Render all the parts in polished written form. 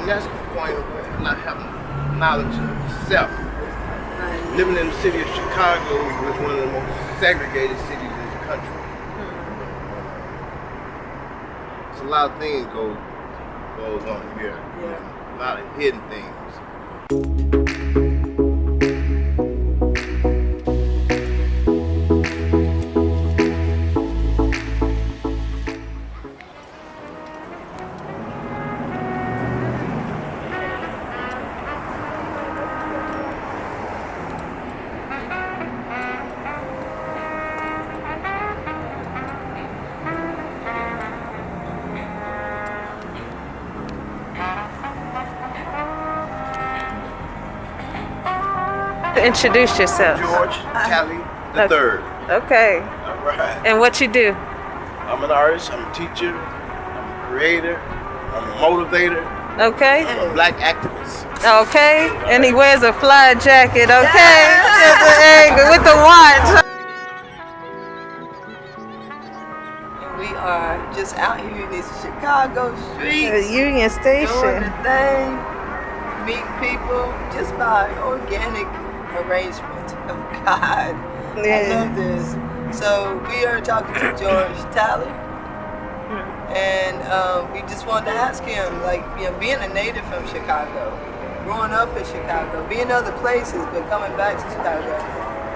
And that's the point of not having knowledge of self. Right. Living in the city of Chicago was one of the most segregated cities in the country. It's a lot of things goes on here. Yeah. A lot of hidden things. Introduce yourself. George Talley the third. Okay. All right. And what you do? I'm an artist. I'm a teacher. I'm a creator. I'm a motivator. Okay. I'm a black activist. Okay. And he wears a fly jacket. Okay. With the watch. We are just out here in these Chicago streets. The Union Doing Station. the thing. Meet people just by organic arrangement of God. Yeah. I love this. So we are talking to George Talley. And we just wanted to ask him, like, you know, being a native from Chicago, growing up in Chicago, being other places, but coming back to Chicago,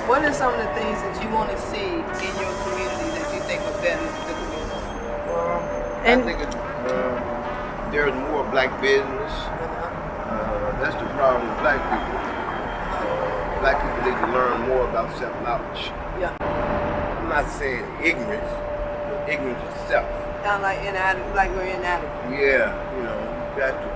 what are some of the things that you want to see in your community that you think will benefit the community? I think there's more black business. That's the problem with black people. Black people need to learn more about self-knowledge. Yeah. I'm not saying ignorance, but ignorance of self. Sound like inadequate, like we're inadequate. Yeah, you know, you got to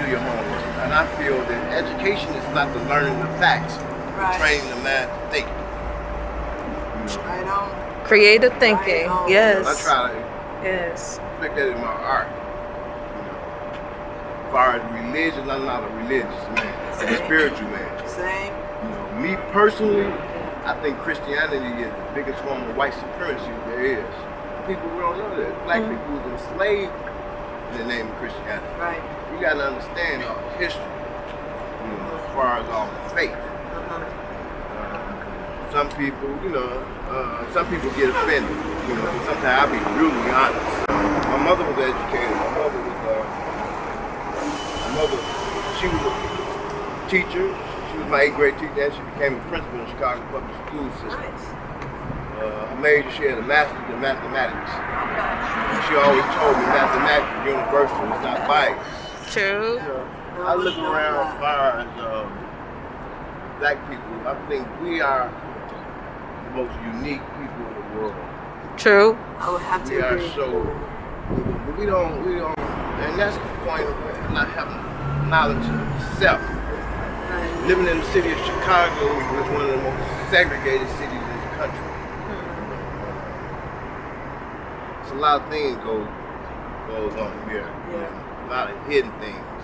do your homework. And I feel that education is not the learning of facts, Right. but training the man to think. Right on. Creative thinking. Right on. Yes. I try to Yes. put that in my art. As far as religion, I'm not a religious man. I'm a spiritual man. Same. You know, me personally, I think Christianity is the biggest form of white supremacy there is. People don't know that. Black people was enslaved in the name of Christianity. Right. You got to understand our history, you know, as far as our faith. Some people, some people get offended. You know, sometimes I'll be really honest. My mother was educated. She was a teacher. She was my 8th grade teacher, and she became a principal in the Chicago public school system. Nice. Her major, she had a master's in mathematics. She always told me mathematics is universal, it's not biased. True. I look around as far as black people. I think we are the most unique people in the world. True. I would have to We are agree. we don't, and that's the point of not having knowledge of self. Right. Living in the city of Chicago was one of the most segregated cities in the country. It's a lot of things goes on here. Yeah. A lot of hidden things.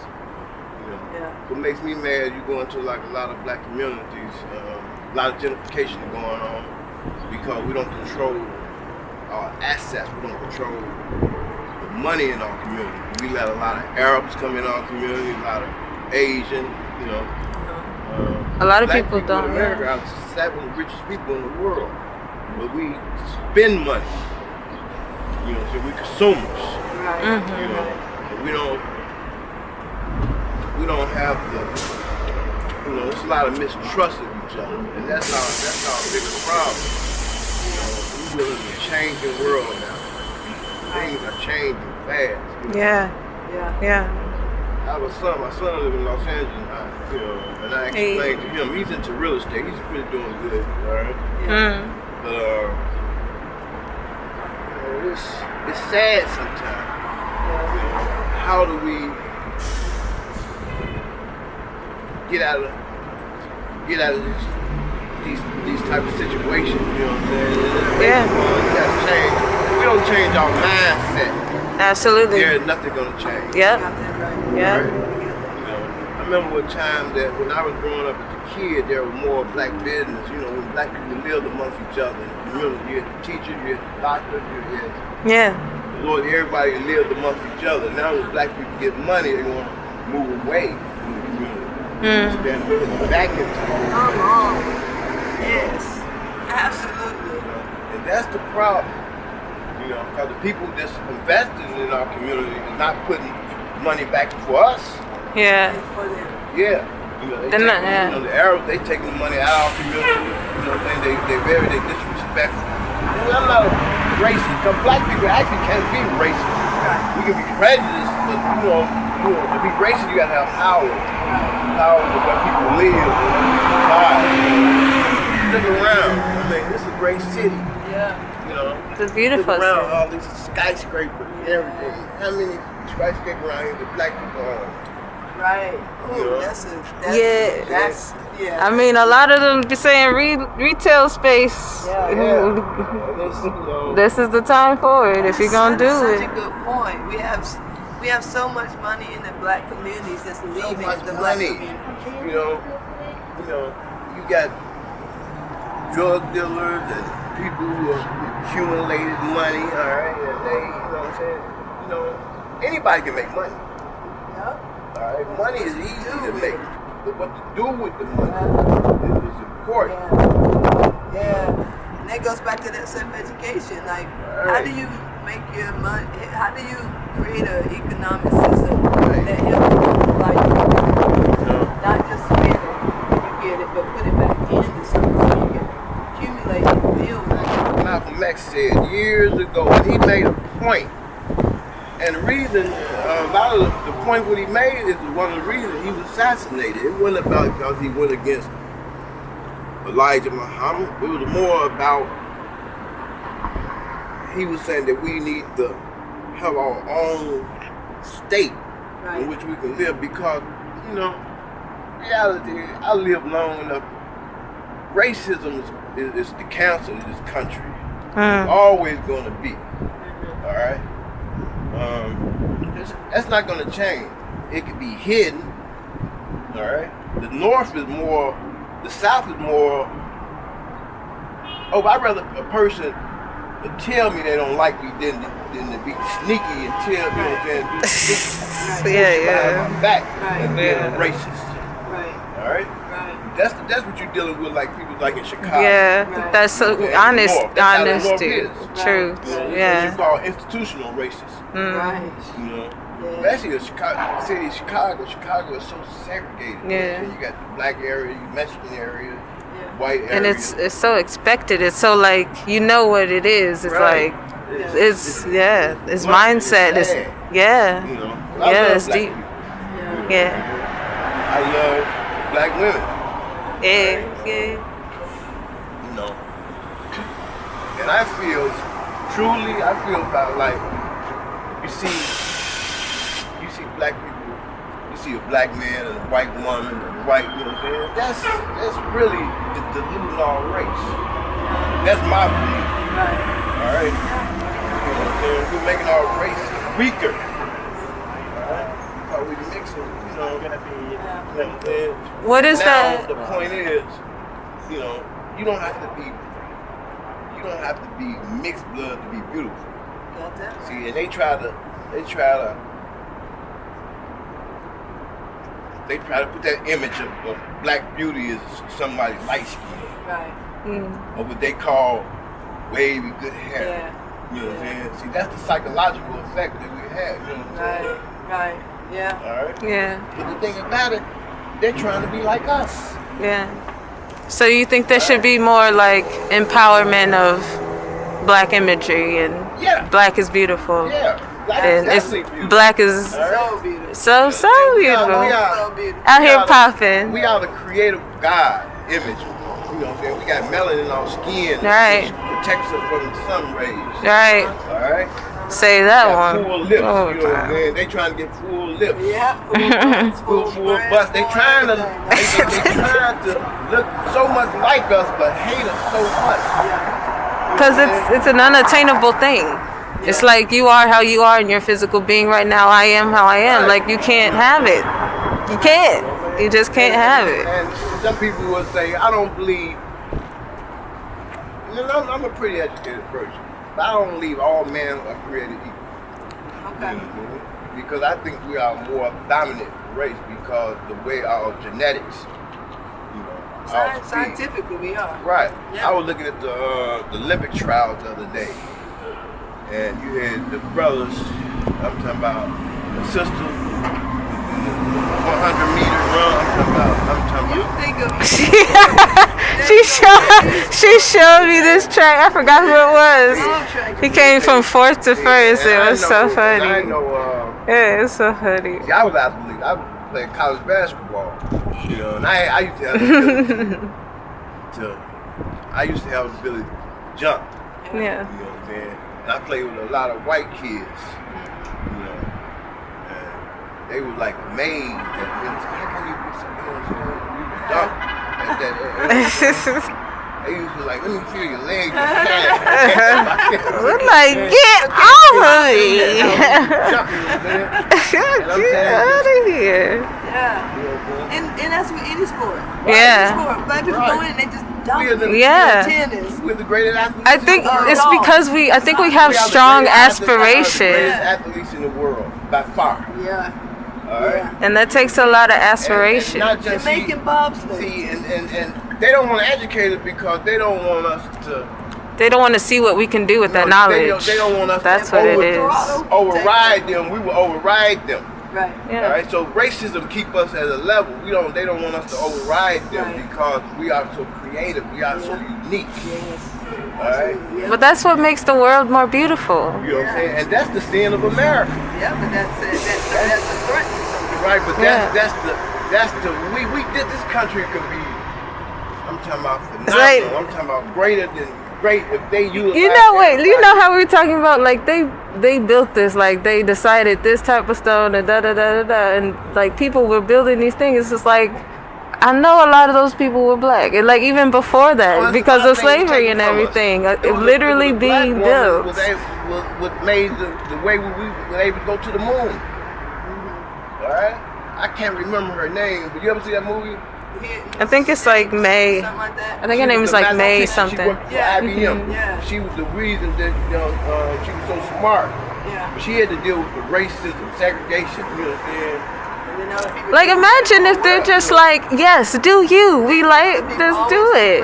You know. Yeah. What makes me mad, you go into like a lot of black communities, a lot of gentrification going on because we don't control our assets. We don't control the money in our community. We let a lot of Arabs come in our community, a lot of Asian, you know. A lot of Black people don't. in America are the 7 richest people in the world, but we spend money. You know, so we consumers. Right. You know, but we don't have the. You know, it's a lot of mistrust of each other, and that's our biggest problem. You know, we live in a changing world now. Things are changing fast. You know? Yeah. Yeah. I have a son. My son lives in Los Angeles, and I explained to him he's into real estate. He's really doing good, all right? But it's sad sometimes. You know, how do we get out of these type of situations? You know what I'm saying? Yeah. We gotta change. If we don't change our mindset, Absolutely. there's nothing gonna change. Yep. Got that right. Yeah. Right? You know, I remember a time that when I was growing up as a kid, there was more black business. You know, when black people lived amongst each other in the community, you had the teachers, you had the doctors, you had Lord, everybody lived amongst each other. Now when black people get money, they want to move away from the community. Instead of putting back into it. Come on. Yes. Absolutely. And that's the problem. Because the people that's invested in our community is not putting money back for us. Yeah. For them. Yeah. The Arabs, they taking the money out of our community. They disrespectful. I'm not a racist, because black people actually can't be racist. We can be prejudiced, but to be racist, you gotta have power. Power to where people live. Look around. I mean, this is a great city. Yeah. It's a beautiful look around city. all these skyscrapers and everything. How many skyscrapers around here that black people own? Right. Ooh, that's I mean, a lot of them be saying retail space. This is the time for it if you're gonna do it. Such a good point. We have so much money in the black communities that's leaving the black community. You got drug dealers and people who have accumulated money, all right, and they, what I'm saying, anybody can make money. Yep. All right, money is easy to make, but what to do with the money is important. Yeah. And that goes back to that self-education. Like, how do you make your money? How do you create an economic system that helps you, like, not just spend it, you get it, but put it back into something so you can accumulate and build. Malcolm X said years ago, and he made a point. And the reason, a lot of the point what he made is one of the reasons he was assassinated. It wasn't about because he went against Elijah Muhammad. It was more about, he was saying that we need to have our own state in which we can live because, reality, I live long enough. Racism is the cancer of this country. It's always going to be. All right? That's not going to change. It could be hidden. All right? The North is more, the South is more, I'd rather a person tell me they don't like me than to be sneaky and tell me be sneaky. My back and being a racist. All right? That's what you're dealing with, like people like in Chicago. Yeah, that's so honest too. True. That's what you call institutional racism. Especially the city of Chicago. Chicago is so segregated. You got the black area, the Mexican area, white area. And it's so expected. It's so like what it is. It's like it's mindset. It's it's deep. I love black women. And I feel about like you see black people, you see a black man and a white woman and a white, that's really the Lunar race. That's my belief. All right. We're making our race weaker. All right. Because we mix them, What is that? The point is, you don't have to be mixed blood to be beautiful. See, and they try to put that image of black beauty as somebody light skinned. Or what they call wavy good hair. You know what I'm saying? See, that's the psychological effect that we have, you know what I'm saying? All right? Yeah. But the thing about it, they're trying to be like us. Yeah. So you think there should be more like empowerment of black imagery and black is beautiful. Yeah. Black and is beautiful. Black is so beautiful. So beautiful. Out here popping. We are the creative God image. You know what I'm saying? We got melanin in our skin. Right. Which protects us from the sun rays. Right. All right. Say that one. Full lips. You know what I'm saying? They trying to get full lips. Yeah. Full bust. They trying to look so much like us, but hate us so much. Because it's an unattainable thing. It's like you are how you are in your physical being right now. I am how I am. Like you can't have it. You can't. You just can't have it. And some people will say, I don't believe. I'm a pretty educated person, but I don't believe all men are created equal. Okay. Because I think we are a more dominant race because the way our genetics, our speed. Scientifically, we are. Right. Yeah. I was looking at the Olympic trials the other day, and you had the brothers. I'm talking about the sister, 100-meter run. I'm talking You about. think of She showed me this track. I forgot who it was. He came from fourth to first. It was so funny. I know. Yeah, it was so funny. See, I was athlete. I played college basketball. And I used to have the ability to jump. Yeah. You know what I'm saying? And I played with a lot of white kids. And they were like amazed that how can you be so dumb? They used to like, let me feel your legs. We're like, get off of me! Get out of here! Yeah. And that's with any sport. Yeah. Any sport. Black people go in and they just dominate. Yeah. Tennis. We're the greatest athletes. I think it's because I think we have strong aspirations. The greatest athletes in the world, by far. Yeah. All right. And that takes a lot of aspiration. And not just Jamaican bobsleigh. See, and they don't want to educate us because they don't want us to. They don't want to see what we can do with that knowledge. They don't want us That's to what it is. override them. We will override them. Right. Yeah. All right. So racism keep us at a level. They don't want us to override them because we are so creative. We are so unique. Yes. All right. Yeah. But that's what makes the world more beautiful. You know what I'm saying? And that's the sin of America. Yeah, but that's a threat to something. Right. But that's the this country could be. I'm talking about phenomenal. I'm talking about greater than great if they utilize. You know how we were talking about like they built this, like they decided this type of stone and and like people were building these things. It's just like I know a lot of those people were black, and like even before that, because of slavery and everything, it literally being built. What made the way we were able to go to the moon. All right, I can't remember her name, but you ever see that movie? I think it's like May. Something like that. I think her name is like May something. She worked for IBM. Yeah. She was the reason that she was so smart. Yeah. But she had to deal with the racism, segregation. You know what I'm saying? Like imagine if they're just like, yes, do you? We like just do it.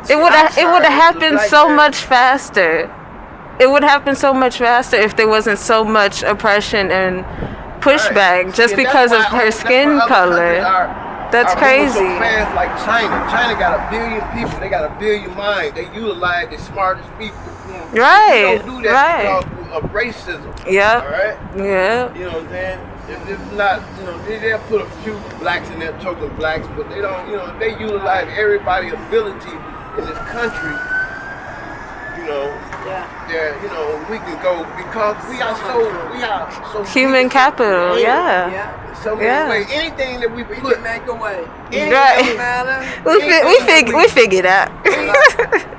It would have happened so much faster. It would happen so much faster if there wasn't so much oppression and pushback just because of her skin color. That's crazy. So fast like China. China got 1 billion people. They got 1 billion minds. They utilize the smartest people. Right. They don't do that because of racism. Yep. All right. Yeah. You know what I'm saying? If not, they'll put a few blacks in there, token blacks, but they don't. They utilize everybody's ability in this country. We can go because we are so human capital. Yeah. So many ways. Anything that we We put, can make a way. Right. Matter. We figured out.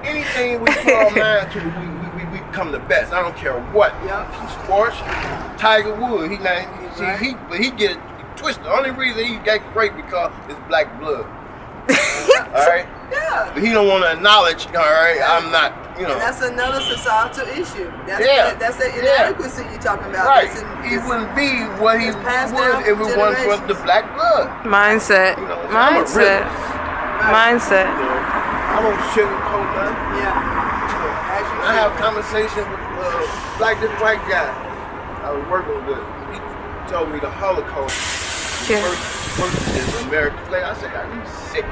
anything we put our mind to, we become the best. I don't care what. Sports, Tiger Woods, he get it twisted. The only reason he got great because it's black blood. All right. Yeah. But he don't want to acknowledge. All right. I'm not. And that's another societal issue. That's the inadequacy you're talking about. Right. He wouldn't be what he would if it wasn't for the black blood. Mindset. Mindset. Mindset. I don't sugarcoat nothing. Yeah. I have conversations with this white guy I was working with. He told me the Holocaust, the first is American slave. I said, are you sick?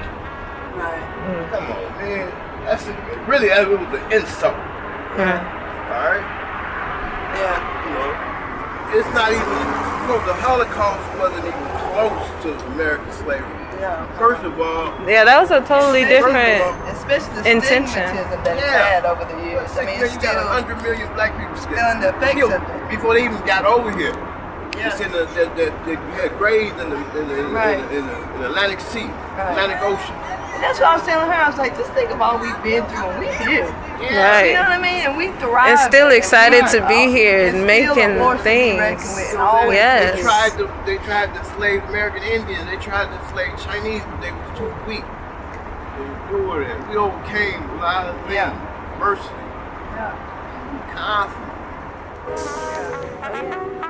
Right. Come on, man. It was an insult. Yeah. All right? Yeah. It's not even, the Holocaust wasn't even close to American slavery. Yeah. First of all. Yeah, that was a totally different especially the intention. stigmatism that it's had over the years. I mean, it's you got still 100 million black people still in the effects of it. before they even got over here. Yeah. It's in the had graves in the Atlantic Sea, Atlantic Ocean. And that's what I was telling her. I was like, just think of all we've been through and we here. Yeah. Right. You know what I mean? And we thrive. And still excited to be here It's and still a making force to be things. reckoned with and always Yes. They tried to slave American Indians. They tried to slave Chinese, but they was too weak. They were doing it. We overcame a lot of things. Mercy. Yeah. Confident. Yeah.